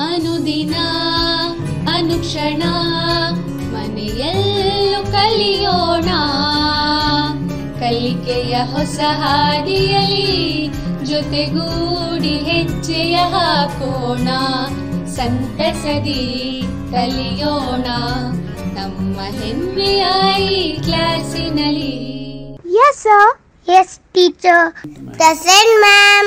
ಅನುದಿನ ಅನುಕ್ಷಣ ಮನೆಯಲ್ಲೂ ಕಲಿಯೋಣ, ಕಲಿಕೆಯ ಹೊಸ ಹಾದಿಯಲಿ ಜೊತೆಗೂಡಿ ಹೆಜ್ಜೆಯ ಹಾಕೋಣ, ಸಂತಸದಿ ಕಲಿಯೋಣ ನಮ್ಮ ಹೆಮ್ಮೆಯ ಈ ಕ್ಲಾಸಿನಲ್ಲಿ. Yes sir. Yes teacher. Present ma'am.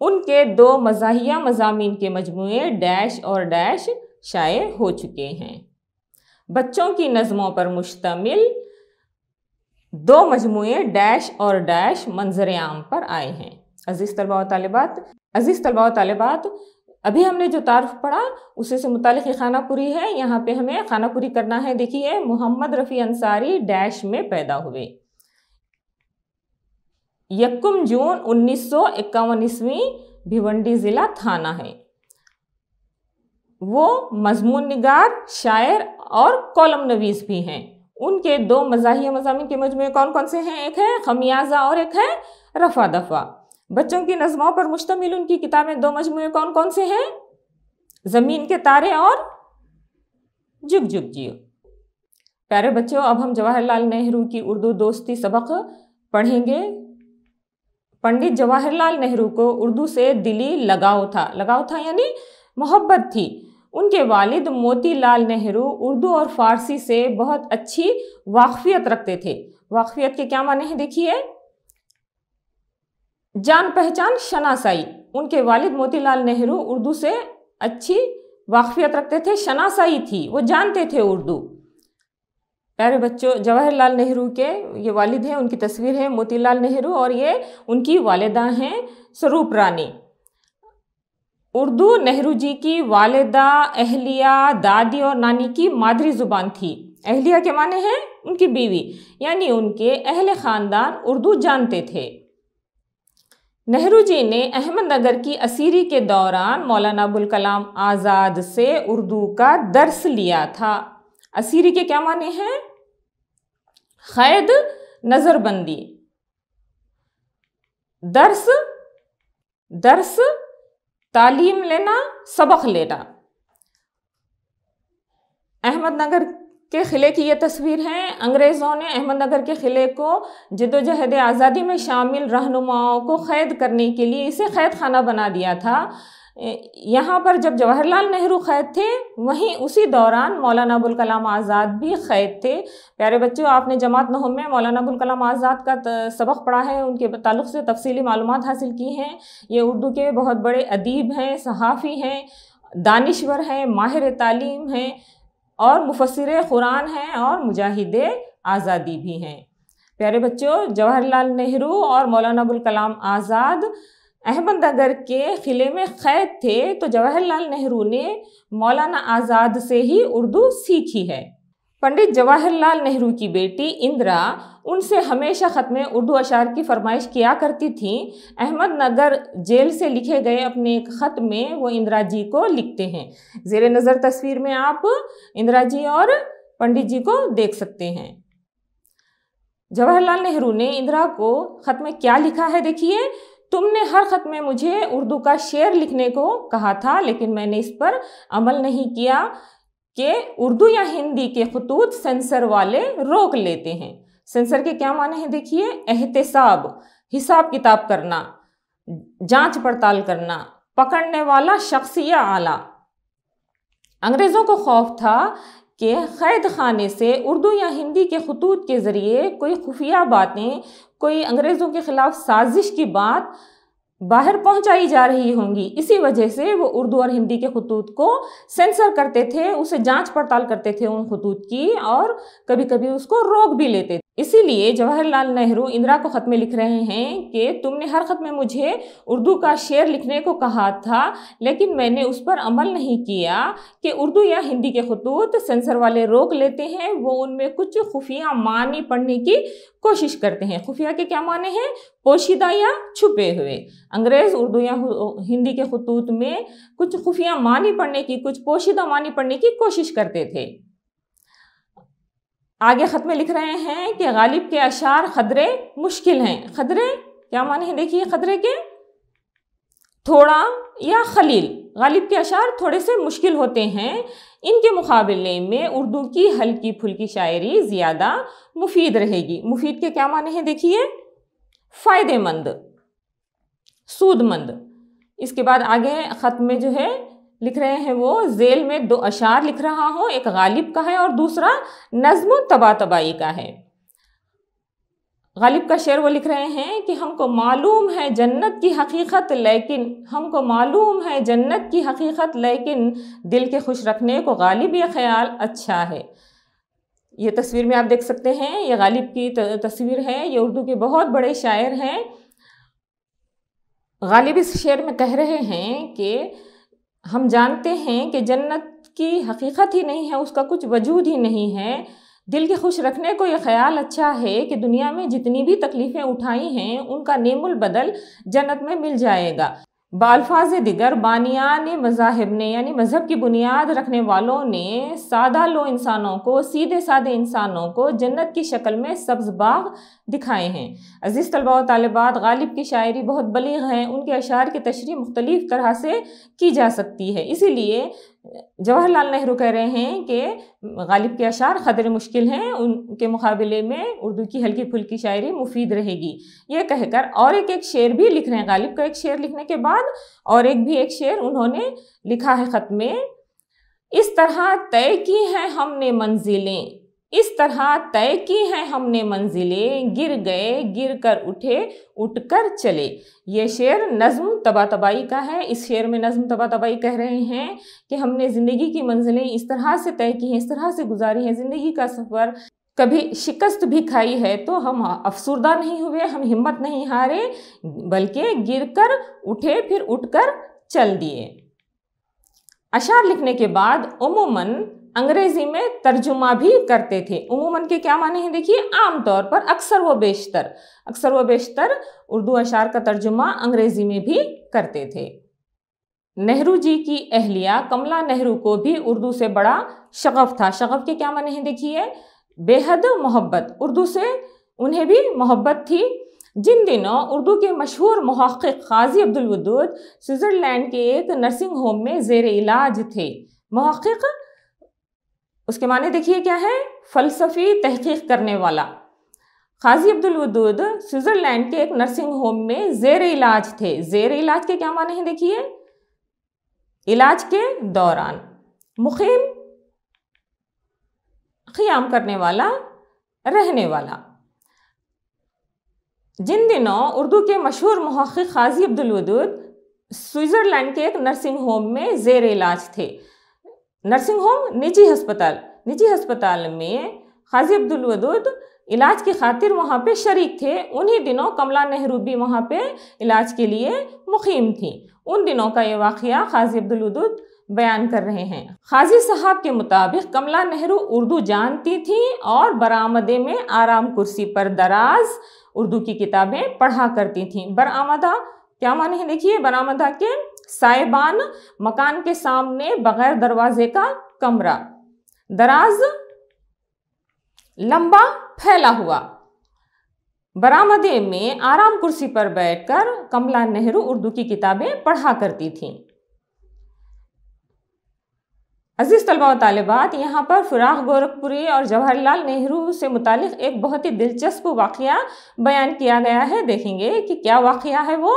ان کے 2 مزاحیہ مضامین کے مجموعے ڈیش اور ڈیش شائع ہو چکے ہیں۔ بچوں کی نظموں پر مشتمل 2 مجموعے ڈیش اور ڈیش منظر عام پر آئے ہیں۔ عزیز طلباء و طالبات، ابھی ہم نے جو تعارف پڑھا اسے سے متعلق یہ خانہ پوری ہے۔ یہاں پہ ہمیں خانہ پوری کرنا ہے۔ دیکھیے، محمد رفیع انصاری ڈیش میں پیدا ہوئے۔ 1 جون 1951 عیسوی، بھیونڈی ضلع تھانہ ہے۔ وہ مضمون نگار، شاعر اور کالم نویس بھی ہیں۔ ان کے 2 مزاحیہ مضامین کے مجموعے کون کون سے ہیں؟ ایک ہے خمیازہ اور ایک ہے رفع دفع۔ بچوں کی نظموں پر مشتمل ان کی کتابیں 2 مجموعے کون کون سے ہیں؟ زمین کے تارے اور جگ جگ جیو۔ پیارے بچوں، اب ہم جواہر لال نہرو کی اردو دوستی سبق پڑھیں گے۔ پنڈت جواہر لال نہرو کو اردو سے دلی لگاؤ تھا یعنی محبت تھی۔ ان کے والد موتی لال نہرو اردو اور فارسی سے بہت اچھی واقفیت رکھتے تھے۔ واقفیت کے کیا معنی ہیں؟ دیکھیے، جان پہچان، شناسائی۔ ان کے والد موتی لال نہرو اردو سے اچھی واقفیت رکھتے تھے، شناسائی تھی، وہ جانتے تھے اردو۔ پیارے بچوں، جواہر لال نہرو کے یہ والد ہیں، ان کی تصویر ہے موتی لال نہرو، اور یہ ان کی والدہ ہیں سروپ رانی۔ اردو نہرو جی کی والدہ، اہلیہ، دادی اور نانی کی مادری زبان تھی۔ اہلیہ کے معنی ہیں ان کی بیوی، یعنی ان کے اہل خاندان اردو جانتے تھے۔ نہرو جی نے احمد نگر کی اسیری کے دوران مولانا ابوالکلام آزاد سے اردو کا درس لیا تھا۔ اسیری کے کیا معنی ہیں؟ قید، نظر بندی۔ درس تعلیم لینا، سبق لینا۔ احمد نگر کے قلعے کی یہ تصویر ہے۔ انگریزوں نے احمد نگر کے قلعے کو جدوجہد آزادی میں شامل رہنماؤں کو قید کرنے کے لیے اسے قید خانہ بنا دیا تھا۔ یہاں پر جب جواہر لال نہرو قید تھے، وہیں اسی دوران مولانا ابوالکلام آزاد بھی قید تھے۔ پیارے بچوں، آپ نے جماعت نہم میں مولانا ابوالکلام آزاد کا سبق پڑھا ہے، ان کے تعلق سے تفصیلی معلومات حاصل کی ہیں۔ یہ اردو کے بہت بڑے ادیب ہیں، صحافی ہیں، دانشور ہیں، ماہر تعلیم ہیں اور مفسر قرآن ہیں اور مجاہد آزادی بھی ہیں۔ پیارے بچوں، جواہر لال نہرو اور مولانا ابوالکلام آزاد احمد نگر کے قلعے میں قید تھے، تو جواہر لال نہرو نے مولانا آزاد سے ہی اردو سیکھی ہے۔ پنڈت جواہر لال نہرو کی بیٹی اندرا ان سے ہمیشہ ختم اردو اشعار کی فرمائش کیا کرتی تھیں۔ احمد نگر جیل سے لکھے گئے اپنے ایک خط میں وہ اندرا جی کو لکھتے ہیں۔ زیر نظر تصویر میں آپ اندرا جی اور پنڈت جی کو دیکھ سکتے ہیں۔ جواہر لال نہرو نے اندرا کو خط میں کیا لکھا ہے؟ دیکھیے، تم نے ہر خط میں مجھے اردو کا شعر لکھنے کو کہا تھا، لیکن میں نے اس پر عمل نہیں کیا کہ اردو یا ہندی کے خطوط سینسر والے روک لیتے ہیں۔ سینسر کے کیا معنی ہیں؟ دیکھیے، احتساب، حساب کتاب کرنا، جانچ پڑتال کرنا، پکڑنے والا شخص یا آلہ۔ انگریزوں کو خوف تھا کہ قید خانے سے اردو یا ہندی کے خطوط کے ذریعے کوئی خفیہ باتیں، کوئی انگریزوں کے خلاف سازش کی بات باہر پہنچائی جا رہی ہوں گی۔ اسی وجہ سے وہ اردو اور ہندی کے خطوط کو سینسر کرتے تھے، اسے جانچ پڑتال کرتے تھے ان خطوط کی، اور کبھی کبھی اس کو روک بھی لیتے تھے۔ اسی لیے جواہر لال نہرو اندرا کو خط میں لکھ رہے ہیں کہ تم نے ہر خط میں مجھے اردو کا شعر لکھنے کو کہا تھا، لیکن میں نے اس پر عمل نہیں کیا کہ اردو یا ہندی کے خطوط سینسر والے روک لیتے ہیں، وہ ان میں کچھ خفیہ معنی پڑھنے کی کوشش کرتے ہیں۔ خفیہ کے کیا معنی ہیں؟ پوشیدہ یا چھپے ہوئے۔ انگریز اردو یا ہندی کے خطوط میں کچھ خفیہ معنی پڑھنے کی، کچھ پوشیدہ معنی پڑھنے کی کوشش کرتے تھے۔ آگے خط میں لکھ رہے ہیں کہ غالب کے اشعار خدرے مشکل ہیں۔ خدرے کیا معنی ہیں؟ دیکھیے، خدرے کے تھوڑا یا خلیل۔ غالب کے اشعار تھوڑے سے مشکل ہوتے ہیں، ان کے مقابلے میں اردو کی ہلکی پھلکی شاعری زیادہ مفید رہے گی۔ مفید کے کیا معنی ہیں؟ دیکھیے، فائدے مند، سود مند۔ اس کے بعد آگے خط میں جو ہے لکھ رہے ہیں، وہ ذیل میں 2 اشعار لکھ رہا ہوں، ایک غالب کا ہے اور دوسرا نظم طباطبائی کا ہے۔ غالب کا شعر وہ لکھ رہے ہیں کہ ہم کو معلوم ہے جنت کی حقیقت لیکن دل کے خوش رکھنے کو غالب یہ خیال اچھا ہے۔ یہ تصویر میں آپ دیکھ سکتے ہیں، یہ غالب کی تصویر ہے، یہ اردو کے بہت بڑے شاعر ہیں۔ غالب اس شعر میں کہہ رہے ہیں کہ ہم جانتے ہیں کہ جنت کی حقیقت ہی نہیں ہے، اس کا کچھ وجود ہی نہیں ہے، دل کے خوش رکھنے کو یہ خیال اچھا ہے کہ دنیا میں جتنی بھی تکلیفیں اٹھائی ہیں ان کا نعم البدل جنت میں مل جائے گا۔ بالفاظ دیگر بانیان مذاہب نے، یعنی مذہب کی بنیاد رکھنے والوں نے سادہ لو انسانوں کو، سیدھے سادے انسانوں کو جنت کی شکل میں سبز باغ دکھائے ہیں۔ عزیز طلباء و طالبات، غالب کی شاعری بہت بلیغ ہے، ان کے اشعار کی تشریح مختلف طرح سے کی جا سکتی ہے، اسی لیے جواہر لال نہرو کہہ رہے ہیں کہ غالب کے اشعار قدر مشکل ہیں، ان کے مقابلے میں اردو کی ہلکی پھلکی شاعری مفید رہے گی۔ یہ کہہ کر اور ایک شعر بھی لکھ رہے ہیں، غالب کا ایک شعر لکھنے کے بعد اور ایک شعر انہوں نے لکھا ہے خط میں، اس طرح طے کی ہیں ہم نے منزلیں، گر گئے گر کر اٹھے اٹھ کر چلے۔ یہ شعر نظم طباطبائی کا ہے۔ اس شعر میں نظم طباطبائی کہہ رہے ہیں کہ ہم نے زندگی کی منزلیں اس طرح سے طے کی ہیں، اس طرح سے گزاری ہیں، زندگی کا سفر کبھی شکست بھی کھائی ہے تو ہم افسردہ نہیں ہوئے، ہم ہمت نہیں ہارے، بلکہ گر کر اٹھے پھر اٹھ کر چل دیے۔ اشعار لکھنے کے بعد عموماً انگریزی میں ترجمہ بھی کرتے تھے۔ عموماً کے کیا معنی ہیں دیکھیے، عام طور پر، اکثر و بیشتر اردو اشعار کا ترجمہ انگریزی میں بھی کرتے تھے۔ نہرو جی کی اہلیہ کملا نہرو کو بھی اردو سے بڑا شغف تھا۔ شغف کے کیا معنی ہیں دیکھیے، بے حد محبت، اردو سے انہیں بھی محبت تھی۔ جن دنوں اردو کے مشہور محقق قاضی عبدالودود سوئٹزرلینڈ کے ایک نرسنگ ہوم میں زیر علاج تھے۔ محقق، اس کے معنی دیکھیے کیا ہے، فلسفی تحقیق کرنے والا۔ قاضی عبدالودود سوئٹزرلینڈ کے ایک نرسنگ ہوم میں زیر علاج تھے۔ زیر علاج کے کیا معنی ہیں دیکھیے، علاج کے دوران، مقیم، قیام کرنے والا، رہنے والا۔ جن دنوں اردو کے مشہور محقق قاضی عبدالودود سوئٹزرلینڈ کے ایک نرسنگ ہوم میں زیر علاج تھے۔ نرسنگ ہوم نجی ہسپتال میں قاضی عبدالودود علاج کی خاطر وہاں پہ شریک تھے۔ انہی دنوں کملا نہرو بھی وہاں پہ علاج کے لیے مقیم تھیں۔ ان دنوں کا یہ واقعہ قاضی عبدالودود بیان کر رہے ہیں۔ قاضی صاحب کے مطابق کملا نہرو اردو جانتی تھیں اور برآمدے میں آرام کرسی پر دراز اردو کی کتابیں پڑھا کرتی تھیں۔ برآمدہ کیا معنی ہے دیکھیے، برآمدہ کے سائبان، مکان کے سامنے بغیر دروازے کا کمرہ، دراز لمبا پھیلا ہوا۔ برآمدے میں آرام کرسی پر بیٹھ کر کملا نہرو اردو کی کتابیں پڑھا کرتی تھیں۔ عزیز طلباء و طالبات، یہاں پر فراق گورکھپوری اور جواہر لال نہرو سے متعلق ایک بہت ہی دلچسپ واقعہ بیان کیا گیا ہے۔ دیکھیں گے کہ کیا واقعہ ہے وہ۔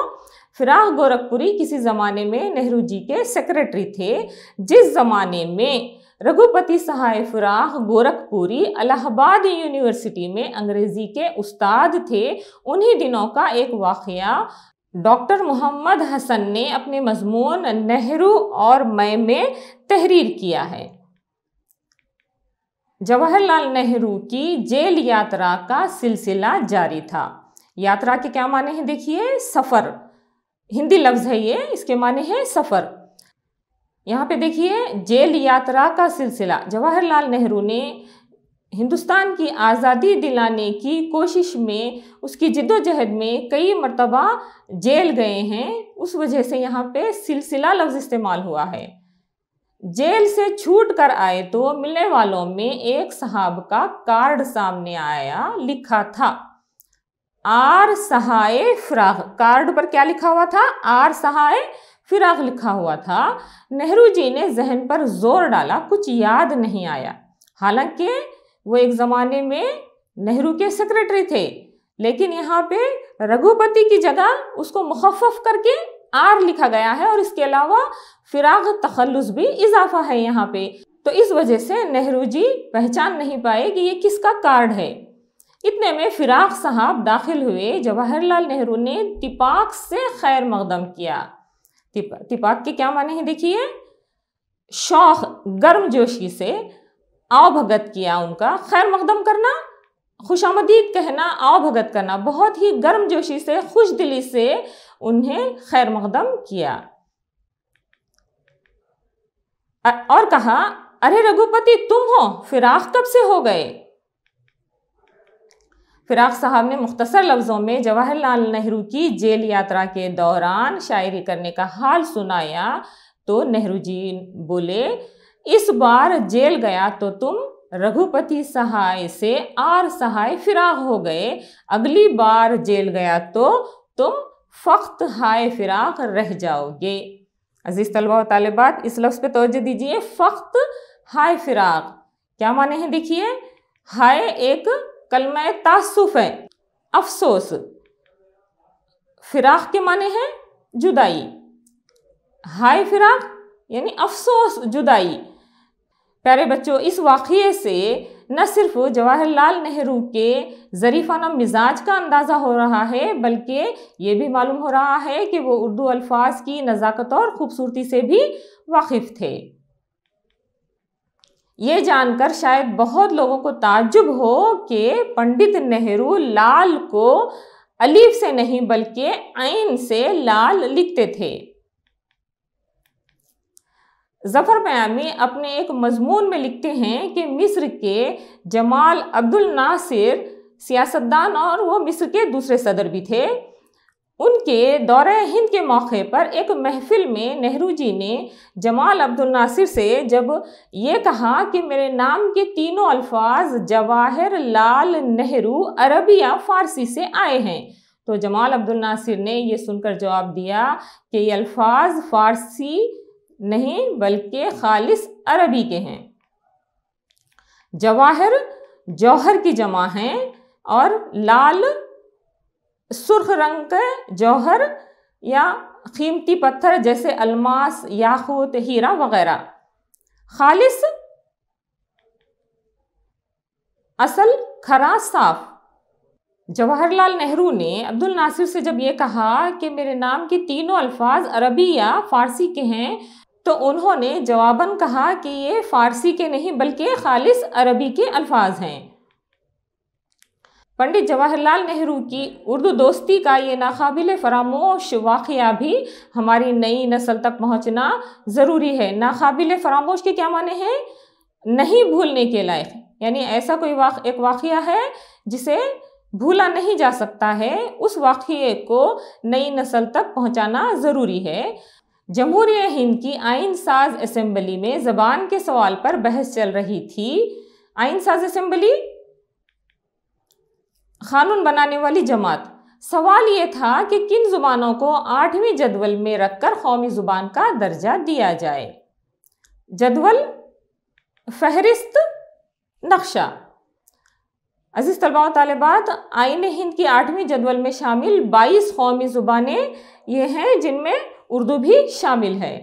فراق گورکھپوری کسی زمانے میں نہرو جی کے سیکریٹری تھے۔ جس زمانے میں رگھوپتی سہائے فراق گورکھپوری الہ آباد یونیورسٹی میں انگریزی کے استاد تھے، انہی دنوں کا ایک واقعہ ڈاکٹر محمد حسن نے اپنے مضمون نہرو اور میں تحریر کیا ہے۔ جواہر لال نہرو کی جیل یاترا کا سلسلہ جاری تھا۔ یاترا کے کیا معنی ہیں دیکھیے، سفر، ہندی لفظ ہے یہ، اس کے معنی ہے سفر۔ یہاں پہ دیکھیے جیل یاترا کا سلسلہ، جواہر لال نہرو نے ہندوستان کی آزادی دلانے کی کوشش میں، اس کی جد و جہد میں کئی مرتبہ جیل گئے ہیں، اس وجہ سے یہاں پہ سلسلہ لفظ استعمال ہوا ہے۔ جیل سے چھوٹ کر آئے تو ملنے والوں میں ایک صاحب کا کارڈ سامنے آیا، لکھا تھا آر سہائے فراق۔ کارڈ پر کیا لکھا ہوا تھا؟ آر سہائے فراق لکھا ہوا تھا۔ نہرو جی نے ذہن پر زور ڈالا، کچھ یاد نہیں آیا۔ حالانکہ وہ ایک زمانے میں نہرو کے سیکریٹری تھے، لیکن یہاں پہ رگھوپتی کی جگہ اس کو مخفف کر کے آر لکھا گیا ہے، اور اس کے علاوہ فراق تخلص بھی اضافہ ہے یہاں پہ، تو اس وجہ سے نہرو جی پہچان نہیں پائے کہ یہ کس کا کارڈ ہے۔ اتنے میں فراق صاحب داخل ہوئے. جواہر لال نہرو نے تپاک سے خیر مقدم کیا. تپاک کے کیا معنی ہیں دیکھیے. شوق، گرم جوشی سے آؤ بھگت کیا ان کا. خیر مقدم کرنا، خوش آمدید کہنا، آؤ بھگت کرنا. بہت ہی گرم جوشی سے، خوش دلی سے انہیں خیر مقدم کیا. اور کہا، ارے رگھوپتی تم ہو، فراق کب سے ہو گئے؟ فراق صاحب نے مختصر لفظوں میں جواہر لال نہرو کی جیل یاترا کے دوران شاعری کرنے کا حال سنایا تو نہرو جی بولے، اس بار جیل گیا تو تم رگھوپتی سہائے سے آر سہائے فراق ہو گئے، اگلی بار جیل گیا تو تم فقط ہائے فراق رہ جاؤ گے. عزیز طلبہ و طالبات، اس لفظ پہ توجہ دیجئے. فقط ہائے فراق کیا معنی ہے دیکھیے. ہائے ایک کلمہ تاسف ہے، افسوس. فراق کے معنی ہے جدائی. ہائے فراق یعنی افسوس، جدائی. پیارے بچوں، اس واقعے سے نہ صرف جواہر لال نہرو کے ظریفانہ مزاج کا اندازہ ہو رہا ہے، بلکہ یہ بھی معلوم ہو رہا ہے کہ وہ اردو الفاظ کی نزاکت اور خوبصورتی سے بھی واقف تھے. یہ جان کر شاید بہت لوگوں کو تعجب ہو کہ پنڈت نہرو لال کو الف سے نہیں بلکہ عین سے لال لکھتے تھے. ظفر پیامی اپنے ایک مضمون میں لکھتے ہیں کہ مصر کے جمال عبد الناصر سیاستدان اور وہ مصر کے دوسرے صدر بھی تھے. ان کے دورہ ہند کے موقع پر ایک محفل میں نہرو جی نے جمال عبد الناصر سے جب یہ کہا کہ میرے نام کے تینوں الفاظ جواہر لال نہرو عربی یا فارسی سے آئے ہیں، تو جمال عبد الناصر نے یہ سن کر جواب دیا کہ یہ الفاظ فارسی نہیں بلکہ خالص عربی کے ہیں. جواہر جوہر کی جمع ہیں اور لال سرخ رنگ کے جوہر یا قیمتی پتھر جیسے الماس، یاقوت، ہیرا وغیرہ. خالص اصل، کھرا، صاف. جواہر لال نہرو نے عبد الناصر سے جب یہ کہا کہ میرے نام کے تینوں الفاظ عربی یا فارسی کے ہیں تو انہوں نے جواباً کہا کہ یہ فارسی کے نہیں بلکہ خالص عربی کے الفاظ ہیں. پنڈت جواہر لال نہرو کی اردو دوستی کا یہ ناقابل فراموش واقعہ بھی ہماری نئی نسل تک پہنچنا ضروری ہے. ناقابل فراموش کے کیا معنی ہیں؟ نہیں بھولنے کے لائق. یعنی ایسا کوئی ایک واقعہ ہے جسے بھولا نہیں جا سکتا ہے، اس واقعے کو نئی نسل تک پہنچانا ضروری ہے. جمہوریہ ہند کی آئین ساز اسمبلی میں زبان کے سوال پر بحث چل رہی تھی. آئین ساز اسمبلی قانون بنانے والی جماعت. سوال یہ تھا کہ کن زبانوں کو 8ویں جدول میں رکھ کر قومی زبان کا درجہ دیا جائے. جدول، فہرست، نقشہ. عزیز طلباء و طالبات، آئین ہند کی 8ویں جدول میں شامل 22 قومی زبانیں یہ ہیں جن میں اردو بھی شامل ہے.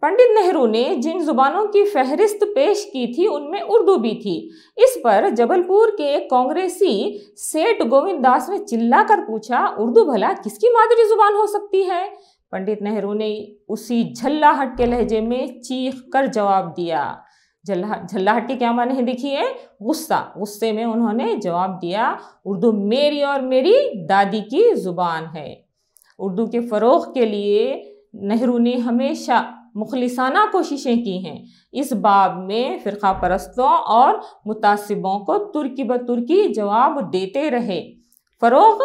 پنڈت نہرو نے جن زبانوں کی فہرست پیش کی تھی ان میں اردو بھی تھی. اس پر جبل پور کے ایک کانگریسی سیٹھ گووند داس نے چلا کر پوچھا، اردو بھلا کس کی مادری زبان ہو سکتی ہے؟ پنڈت نہرو نے اسی جھلاہٹ کے لہجے میں چیخ کر جواب دیا. جھلاہٹ کے کیا معنی ہے دیکھیے. غصہ. غصے میں انہوں نے جواب دیا، اردو میری اور میری دادی کی زبان ہے. اردو کے فروغ کے لیے نہرو نے ہمیشہ مخلصانہ کوششیں کی ہیں. اس باب میں فرقہ پرستوں اور متعصبوں کو ترکی بترکی جواب دیتے رہے. فروغ،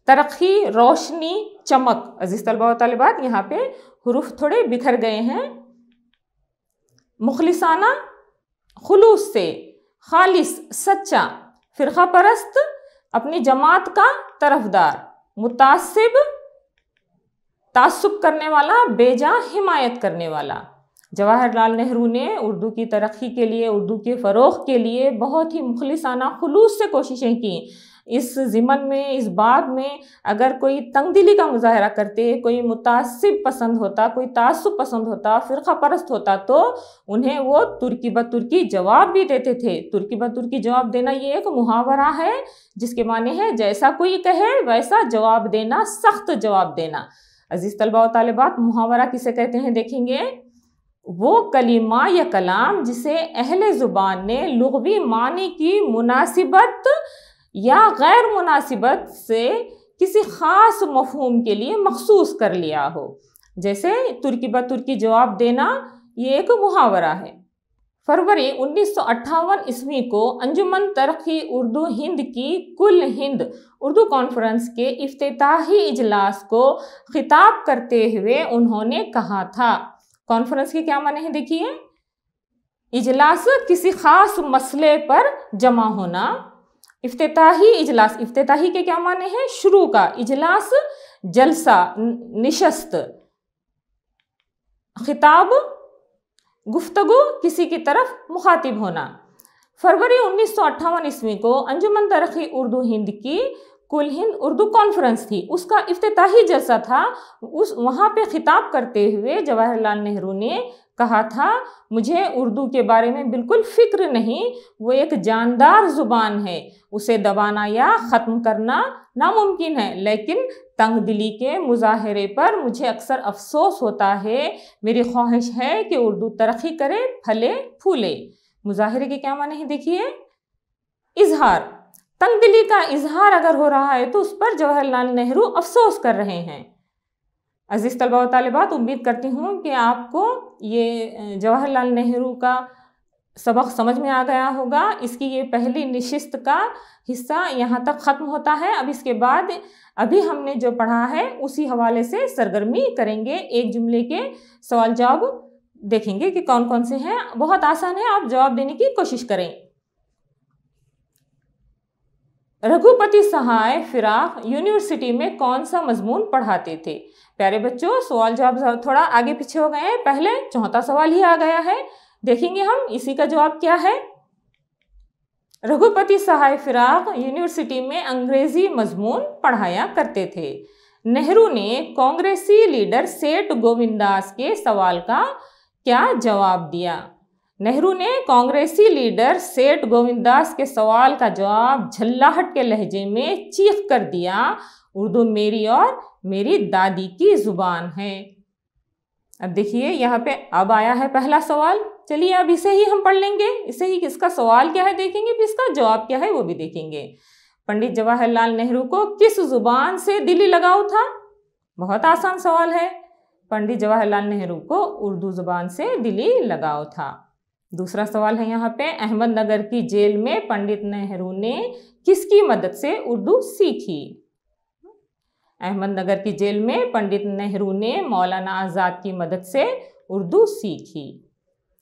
ترقی، روشنی، چمک. عزیز طلبہ و طالبات، یہاں پہ حروف تھوڑے بکھر گئے ہیں. مخلصانہ، خلوص سے، خالص، سچا. فرقہ پرست، اپنی جماعت کا طرفدار. متعصب، تعصب کرنے والا، بے جا حمایت کرنے والا. جواہر لال نہرو نے اردو کی ترقی کے لیے، اردو کے فروغ کے لیے بہت ہی مخلصانہ خلوص سے کوششیں کی. اس ضمن میں، اس باب میں اگر کوئی تنگ دلی کا مظاہرہ کرتے، کوئی متعصب پسند ہوتا، کوئی تعصب پسند ہوتا، فرقہ پرست ہوتا، تو انہیں وہ ترکی بترکی جواب بھی دیتے تھے۔ ترکی بترکی جواب دینا یہ ایک محاورہ ہے جس کے معنی ہے جیسا کوئی کہے ویسا جواب دینا، سخت جواب دینا۔ عزیز طلباء و طالبات، محاورہ کسے کہتے ہیں دیکھیں گے، وہ کلمہ یا کلام جسے اہل زبان نے لغوی معنی کی مناسبت یا غیر مناسبت سے کسی خاص مفہوم کے لیے مخصوص کر لیا ہو۔ جیسے ترکی بترکی جواب دینا یہ ایک محاورہ ہے۔ فروری 1958 عیسوی کو انجمن ترقی اردو ہند کی کل ہند اردو کانفرنس کے افتتاحی اجلاس کو خطاب کرتے ہوئے انہوں نے کہا تھا، کانفرنس کے کیا معنی ہیں دیکھیے، اجلاس کسی خاص مسئلے پر جمع ہونا، افتتاحی اجلاس، افتتاحی کے کیا معنی ہیں، شروع کا، اجلاس جلسہ، نشست، خطاب گفتگو، کسی کی طرف مخاطب ہونا۔ فروری 1958 عیسوی کو انجمن ترقی اردو ہند کی کل ہند اردو کانفرنس تھی، اس کا افتتاحی جلسہ تھا۔ وہاں پہ خطاب کرتے ہوئے جواہر لال نہرو نے کہا تھا، مجھے اردو کے بارے میں بالکل فکر نہیں، وہ ایک جاندار زبان ہے، اسے دبانا یا ختم کرنا ناممکن ہے، لیکن تنگ دلی کے مظاہرے پر مجھے اکثر افسوس ہوتا ہے، میری خواہش ہے کہ اردو ترقی کرے، پھلے پھولے۔ مظاہرے کے کیا معنی ہیں دیکھیے، اظہار، تنگ دلی کا اظہار اگر ہو رہا ہے تو اس پر جواہر لال نہرو افسوس کر رہے ہیں۔ عزیز طلباء و طالبات، امید کرتی ہوں کہ آپ کو یہ جواہر لال نہرو کا سبق سمجھ میں آ گیا ہوگا۔ اس کی یہ پہلی نشست کا حصہ یہاں تک ختم ہوتا ہے۔ اب اس کے بعد ابھی ہم نے جو پڑھا ہے اسی حوالے سے سرگرمی کریں گے، ایک جملے کے سوال جواب دیکھیں گے کہ کون کون سے ہیں۔ بہت آسان ہے، آپ جواب دینے کی کوشش کریں۔ رگھوپتی سہائے فراق یونیورسٹی میں کون سا مضمون پڑھاتے تھے؟ پیارے بچوں، سوال جواب تھوڑا آگے پیچھے ہو گئے ہیں، پہلے چوتھا سوال ہی آ گیا ہے، دیکھیں گے ہم اسی کا جواب کیا ہے۔ رگھوپتی سہائے فراق یونیورسٹی میں انگریزی مضمون پڑھایا کرتے تھے۔ نہرو نے کانگریسی لیڈر سیٹھ گووند داس کے سوال کا کیا جواب دیا؟ نہرو نے کانگریسی لیڈر سیٹھ گووند داس کے سوال کا جواب جھلاہٹ کے لہجے میں چیخ کر دیا، اردو میری اور میری دادی کی زبان ہے۔ اب دیکھیے یہاں پہ اب آیا ہے پہلا سوال، چلیے اب اسے ہی ہم پڑھ لیں گے، اسے ہی اس کا سوال کیا ہے دیکھیں گے، پھر اس کا جواب کیا ہے وہ بھی دیکھیں گے۔ پنڈت جواہر لال نہرو کو کس زبان سے دلی لگاؤ تھا؟ بہت آسان سوال ہے، پنڈت جواہر لال نہرو کو اردو زبان سے دلی لگاؤ تھا۔ دوسرا سوال ہے یہاں پہ، احمد نگر کی جیل میں پنڈت نہرو نے کس کی مدد سے اردو سیکھی؟ احمد نگر کی جیل میں پنڈت نہرو نے مولانا آزاد کی مدد سے اردو سیکھی۔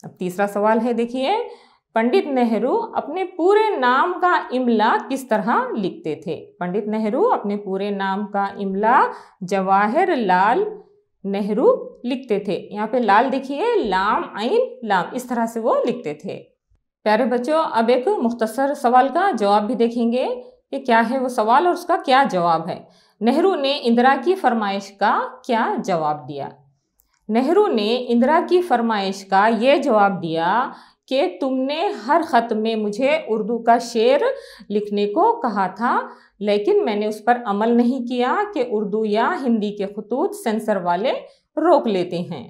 اب تیسرا سوال ہے دیکھیے، پنڈت نہرو اپنے پورے نام کا املا کس طرح لکھتے تھے؟ پنڈت نہرو اپنے پورے نام کا املا جواہر لال نہرو لکھتے تھے۔ یہاں پہ لال دیکھیے، لام عین لام، اس طرح سے وہ لکھتے تھے۔ پیارے بچوں، اب ایک مختصر سوال کا جواب بھی دیکھیں گے کہ کیا ہے وہ سوال اور اس کا کیا جواب ہے۔ نہرو نے اندرا کی فرمائش کا کیا جواب دیا؟ نہرو نے اندرا کی فرمائش کا یہ جواب دیا کہ تم نے ہر خط میں مجھے اردو کا شعر لکھنے کو کہا تھا، لیکن میں نے اس پر عمل نہیں کیا کہ اردو یا ہندی کے خطوط سینسر والے روک لیتے ہیں۔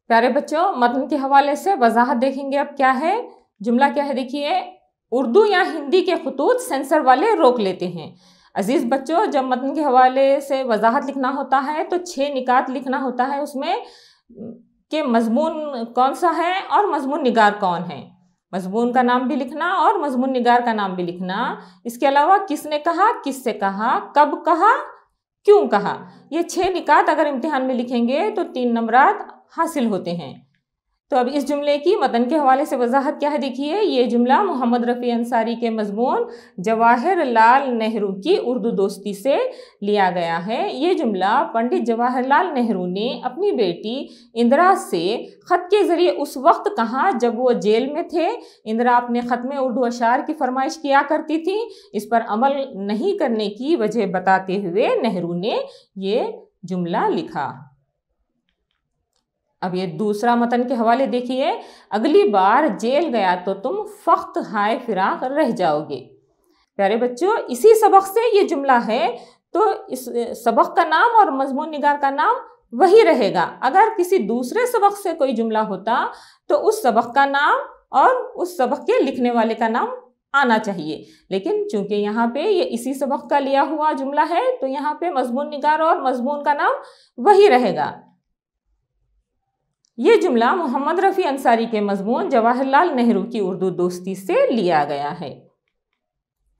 پیارے بچوں، متن کے حوالے سے وضاحت دیکھیں گے۔ اب کیا ہے جملہ، کیا ہے دیکھیے، اردو یا ہندی کے خطوط سینسر والے روک لیتے ہیں۔ عزیز بچوں، جب متن کے حوالے سے وضاحت لکھنا ہوتا ہے تو 6 نکات لکھنا ہوتا ہے اس میں کہ مضمون کون سا ہے اور مضمون نگار کون ہے۔ مضمون کا نام بھی لکھنا اور مضمون نگار کا نام بھی لکھنا۔ اس کے علاوہ کس نے کہا، کس سے کہا، کب کہا، کیوں کہا۔ یہ 6 نکات اگر امتحان میں لکھیں گے تو 3 نمبرات حاصل ہوتے ہیں۔ تو اب اس جملے کی متن کے حوالے سے وضاحت کیا ہے دیکھیے. یہ جملہ محمد رفیع انصاری کے مضمون جواہر لال نہرو کی اردو دوستی سے لیا گیا ہے. یہ جملہ پنڈت جواہر لال نہرو نے اپنی بیٹی اندرا سے خط کے ذریعے اس وقت کہا جب وہ جیل میں تھے. اندرا اپنے خط میں اردو اشعار کی فرمائش کیا کرتی تھی. اس پر عمل نہیں کرنے کی وجہ بتاتے ہوئے نہرو نے یہ جملہ لکھا. اب یہ دوسرا متن کے حوالے دیکھیے. اگلی بار جیل گیا تو تم فخت ہائے فراق رہ جاؤ گے. پیارے بچوں، اسی سبق سے یہ جملہ ہے، تو اس سبق کا نام اور مضمون نگار کا نام وہی رہے گا. اگر کسی دوسرے سبق سے کوئی جملہ ہوتا تو اس سبق کا نام اور اس سبق کے لکھنے والے کا نام آنا چاہیے. لیکن چونکہ یہاں پہ یہ اسی سبق کا لیا ہوا جملہ ہے تو یہاں پہ مضمون نگار اور مضمون کا نام وہی رہے گا. یہ جملہ محمد رفیع انصاری کے مضمون جواہر لال نہرو کی اردو دوستی سے لیا گیا ہے.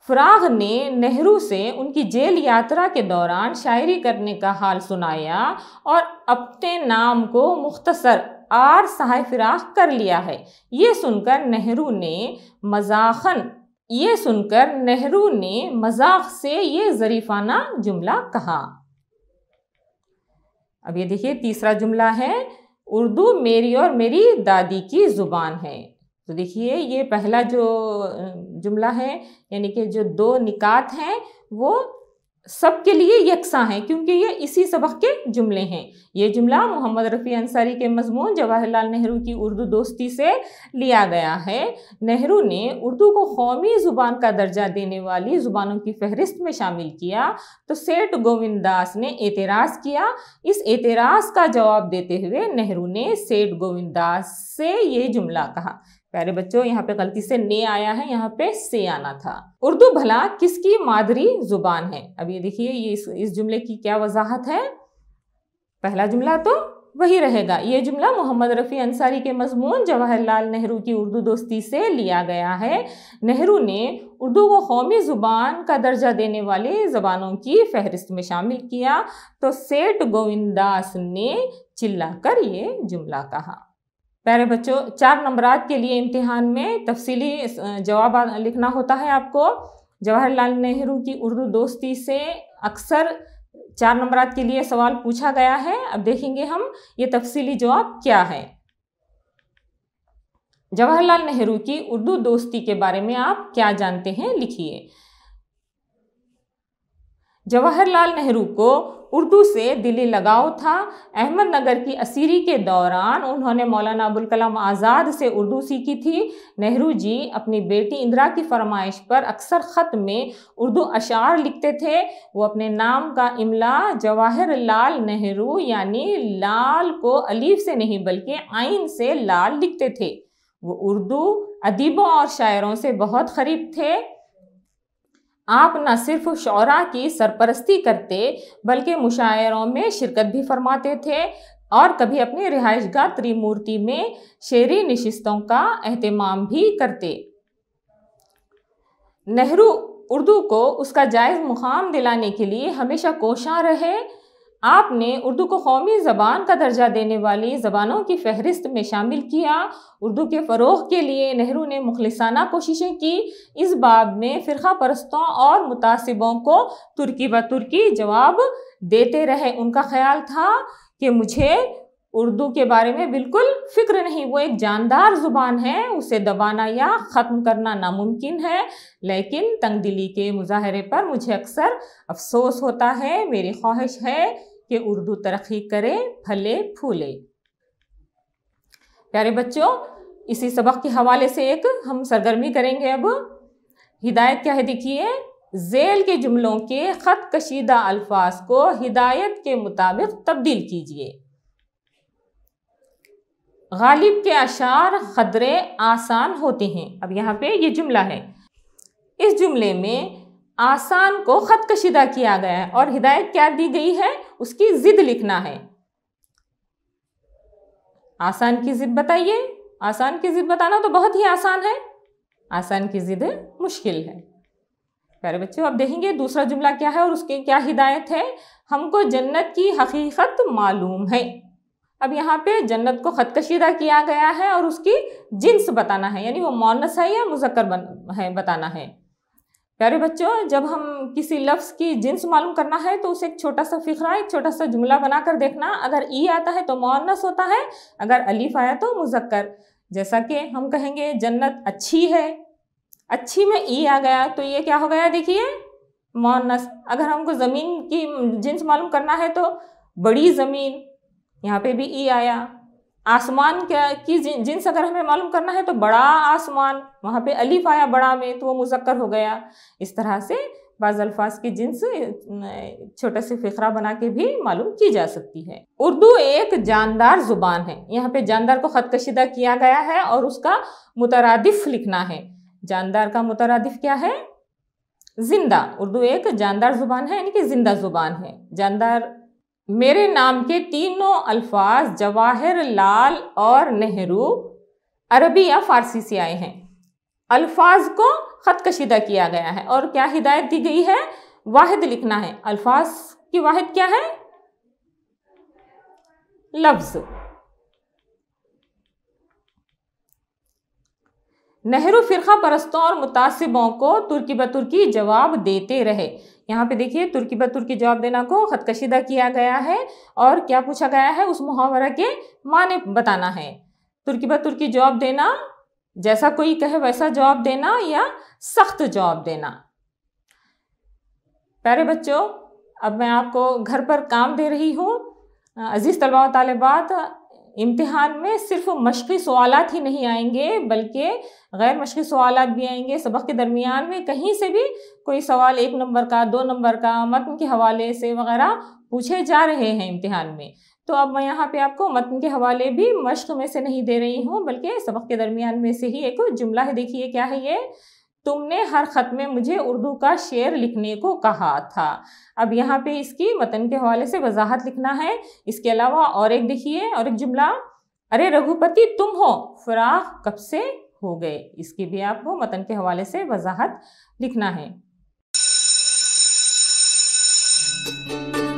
فراغ نے نہرو سے ان کی جیل یاترا کے دوران شاعری کرنے کا حال سنایا اور اپنے نام کو مختصر آر سہائے فراق کر لیا ہے. یہ سن کر نہرو نے مذاق سے یہ ظریفانہ جملہ کہا. اب یہ دیکھیے تیسرا جملہ ہے، اردو میری اور میری دادی کی زبان ہے. تو دیکھیے یہ پہلا جو جملہ ہے، یعنی کہ جو دو نکات ہیں وہ سب کے لیے یکساں ہیں کیونکہ یہ اسی سبق کے جملے ہیں. یہ جملہ محمد رفیع انصاری کے مضمون جواہر لال نہرو کی اردو دوستی سے لیا گیا ہے. نہرو نے اردو کو قومی زبان کا درجہ دینے والی زبانوں کی فہرست میں شامل کیا تو سیٹھ گووند داس نے اعتراض کیا. اس اعتراض کا جواب دیتے ہوئے نہرو نے سیٹھ گووند داس سے یہ جملہ کہا. پیارے بچوں، یہاں پہ غلطی سے نے آیا ہے، یہاں پہ سے آنا تھا. اردو بھلا کس کی مادری زبان ہے؟ اب یہ دیکھیے یہ اس جملے کی کیا وضاحت ہے. پہلا جملہ تو وہی رہے گا. یہ جملہ محمد رفیع انصاری کے مضمون جواہر لال نہرو کی اردو دوستی سے لیا گیا ہے. نہرو نے اردو کو قومی زبان کا درجہ دینے والی زبانوں کی فہرست میں شامل کیا تو سیٹھ گووند داس نے چلا کر یہ جملہ کہا. پیارے بچوں، 4 نمبرات کے لیے امتحان میں تفصیلی جواب لکھنا ہوتا ہے آپ کو. جواہر لال نہرو کی اردو دوستی سے اکثر 4 نمبرات کے لیے سوال پوچھا گیا ہے. اب دیکھیں گے ہم یہ تفصیلی جواب کیا ہے. جواہر لال نہرو کی اردو دوستی کے بارے میں آپ کیا جانتے ہیں، لکھیے. جواہر لال نہرو کو اردو سے دلی لگاؤ تھا. احمد نگر کی اسیری کے دوران انہوں نے مولانا ابوالکلام آزاد سے اردو سیکھی تھی. نہرو جی اپنی بیٹی اندرا کی فرمائش پر اکثر خط میں اردو اشعار لکھتے تھے. وہ اپنے نام کا املا جواہر لال نہرو یعنی لال کو الف سے نہیں بلکہ عین سے لال لکھتے تھے. وہ اردو ادیبوں اور شاعروں سے بہت قریب تھے. آپ نہ صرف شعراء کی سرپرستی کرتے بلکہ مشاعروں میں شرکت بھی فرماتے تھے اور کبھی اپنی رہائش گاہ تریمورتی میں شعری نشستوں کا اہتمام بھی کرتے. نہرو اردو کو اس کا جائز مقام دلانے کے لیے ہمیشہ کوشاں رہے. آپ نے اردو کو قومی زبان کا درجہ دینے والی زبانوں کی فہرست میں شامل کیا. اردو کے فروغ کے لیے نہرو نے مخلصانہ کوششیں کی. اس باب میں فرقہ پرستوں اور متعصبوں کو ترکی بترکی جواب دیتے رہے. ان کا خیال تھا کہ مجھے اردو کے بارے میں بالکل فکر نہیں، وہ ایک جاندار زبان ہے، اسے دبانا یا ختم کرنا ناممکن ہے. لیکن تنگ دلی کے مظاہرے پر مجھے اکثر افسوس ہوتا ہے. میری خواہش ہے کہ اردو ترقی کرے، پھلے پھولے. پیارے بچوں، اسی سبق کے حوالے سے ایک ہم سرگرمی کریں گے. اب ہدایت کیا ہے دیکھیے. ذیل کے جملوں کے خط کشیدہ الفاظ کو ہدایت کے مطابق تبدیل کیجیے. غالب کے اشعار قدرے آسان ہوتے ہیں. اب یہاں پہ یہ جملہ ہے. اس جملے میں آسان کو خط کشیدہ کیا گیا ہے اور ہدایت کیا دی گئی ہے، اس کی ضد لکھنا ہے. آسان کی ضد بتائیے. آسان کی ضد بتانا تو بہت ہی آسان ہے، آسان کی ضد مشکل ہے. پیارے بچوں، اب دیکھیں گے دوسرا جملہ کیا ہے اور اس کی کیا ہدایت ہے. ہم کو جنت کی حقیقت معلوم ہے. اب یہاں پہ جنت کو خط کشیدہ کیا گیا ہے اور اس کی جنس بتانا ہے، یعنی وہ مؤنث ہے یا مذکر ہے بتانا ہے۔ پیارے بچوں، جب ہم کسی لفظ کی جنس معلوم کرنا ہے تو اسے ایک چھوٹا سا فقرہ، ایک چھوٹا سا جملہ بنا کر دیکھنا۔ اگر ای آتا ہے تو مؤنث ہوتا ہے، اگر الف آیا تو مذکر۔ جیسا کہ ہم کہیں گے جنت اچھی ہے، اچھی میں ای آ گیا تو یہ کیا ہو گیا؟ دیکھیے مؤنث۔ اگر ہم کو زمین کی جنس معلوم کرنا ہے تو بڑی زمین، یہاں پہ بھی ای آیا۔ آسمان کی جنس اگر ہمیں معلوم کرنا ہے تو بڑا آسمان، وہاں پہ الف آیا بڑا میں تو وہ مذکر ہو گیا۔ اس طرح سے بعض الفاظ کی جنس چھوٹے سے فقرہ بنا کے بھی معلوم کی جا سکتی ہے۔ اردو ایک جاندار زبان ہے، یہاں پہ جاندار کو خط کشیدہ کیا گیا ہے اور اس کا مترادف لکھنا ہے۔ جاندار کا مترادف کیا ہے؟ زندہ۔ اردو ایک جاندار زبان ہے، یعنی کہ زندہ زبان ہے۔ جاندار، میرے نام کے تینوں الفاظ جواہر لال اور نہرو عربی یا فارسی سے آئے ہیں۔ الفاظ کو خط کشیدہ کیا گیا ہے اور کیا ہدایت دی گئی ہے؟ واحد لکھنا ہے۔ الفاظ کی واحد کیا ہے؟ لفظ۔ نہرو فرقہ پرستوں اور متعصبوں کو ترکی بترکی جواب دیتے رہے۔ یہاں پہ دیکھیے ترکی بترکی جواب دینا کو خط کشیدہ کیا گیا ہے اور کیا پوچھا گیا ہے؟ اس محاورہ کے معنی بتانا ہے۔ ترکی بترکی جواب دینا، جیسا کوئی کہے ویسا جواب دینا یا سخت جواب دینا۔ پیارے بچوں، اب میں آپ کو گھر پر کام دے رہی ہوں۔ عزیز طلباء و طالبات، امتحان میں صرف مشقی سوالات ہی نہیں آئیں گے بلکہ غیر مشقی سوالات بھی آئیں گے۔ سبق کے درمیان میں کہیں سے بھی کوئی سوال 1 نمبر کا، 2 نمبر کا، متن کے حوالے سے وغیرہ پوچھے جا رہے ہیں امتحان میں۔ تو اب میں یہاں پہ آپ کو متن کے حوالے بھی مشق میں سے نہیں دے رہی ہوں بلکہ سبق کے درمیان میں سے ہی ایک جملہ ہے۔ دیکھیے کیا ہے یہ؟ تم نے ہر خط میں مجھے اردو کا شعر لکھنے کو کہا تھا۔ اب یہاں پہ اس کی متن کے حوالے سے وضاحت لکھنا ہے۔ اس کے علاوہ اور ایک دیکھیے، اور ایک جملہ، ارے رگھوپتی تم ہو، فراق کب سے ہو گئے۔ اس کی بھی آپ کو متن کے حوالے سے وضاحت لکھنا ہے۔